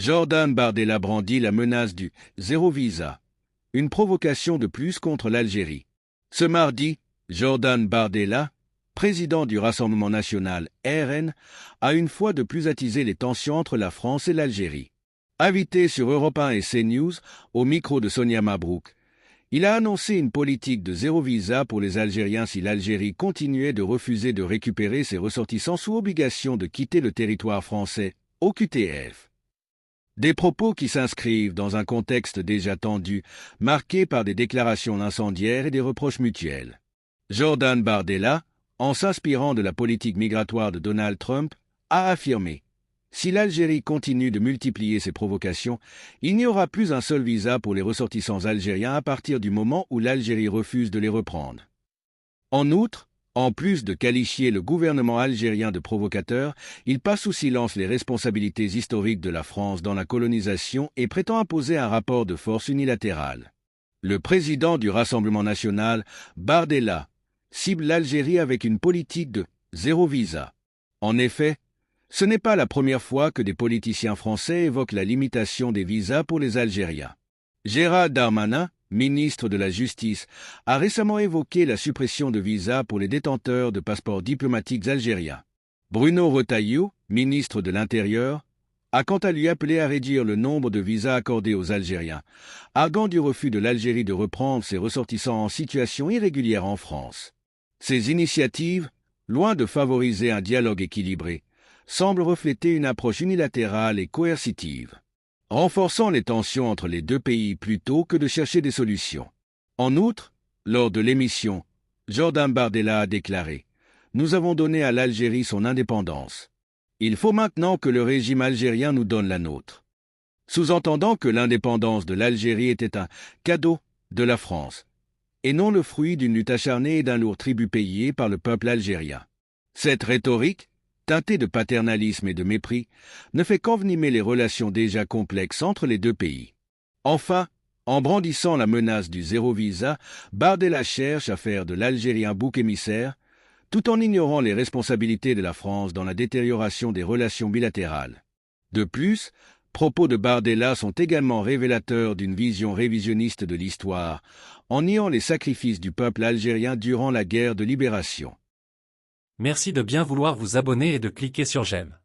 Jordan Bardella brandit la menace du zéro visa. Une provocation de plus contre l'Algérie. Ce mardi, Jordan Bardella, président du Rassemblement national RN, a une fois de plus attisé les tensions entre la France et l'Algérie. Invité sur Europe 1 et CNews, au micro de Sonia Mabrouk, il a annoncé une politique de zéro visa pour les Algériens si l'Algérie continuait de refuser de récupérer ses ressortissants sous obligation de quitter le territoire français, OQTF. Des propos qui s'inscrivent dans un contexte déjà tendu, marqué par des déclarations incendiaires et des reproches mutuels. Jordan Bardella, en s'inspirant de la politique migratoire de Donald Trump, a affirmé « Si l'Algérie continue de multiplier ses provocations, il n'y aura plus un seul visa pour les ressortissants algériens à partir du moment où l'Algérie refuse de les reprendre. » En outre, en plus de qualifier le gouvernement algérien de provocateur, il passe sous silence les responsabilités historiques de la France dans la colonisation et prétend imposer un rapport de force unilatéral. Le président du Rassemblement national, Bardella, cible l'Algérie avec une politique de zéro visa. En effet, ce n'est pas la première fois que des politiciens français évoquent la limitation des visas pour les Algériens. Gérald Darmanin, ministre de la Justice, a récemment évoqué la suppression de visas pour les détenteurs de passeports diplomatiques algériens. Bruno Retailleau, ministre de l'Intérieur, a quant à lui appelé à réduire le nombre de visas accordés aux Algériens, arguant du refus de l'Algérie de reprendre ses ressortissants en situation irrégulière en France. Ces initiatives, loin de favoriser un dialogue équilibré, semblent refléter une approche unilatérale et coercitive, renforçant les tensions entre les deux pays plutôt que de chercher des solutions. En outre, lors de l'émission, Jordan Bardella a déclaré « Nous avons donné à l'Algérie son indépendance. Il faut maintenant que le régime algérien nous donne la nôtre. » Sous-entendant que l'indépendance de l'Algérie était un cadeau de la France, et non le fruit d'une lutte acharnée et d'un lourd tribut payé par le peuple algérien. Cette rhétorique, teintée de paternalisme et de mépris, ne fait qu'envenimer les relations déjà complexes entre les deux pays. Enfin, en brandissant la menace du zéro visa, Bardella cherche à faire de l'Algérie un bouc émissaire, tout en ignorant les responsabilités de la France dans la détérioration des relations bilatérales. De plus, propos de Bardella sont également révélateurs d'une vision révisionniste de l'histoire, en niant les sacrifices du peuple algérien durant la guerre de libération. Merci de bien vouloir vous abonner et de cliquer sur j'aime.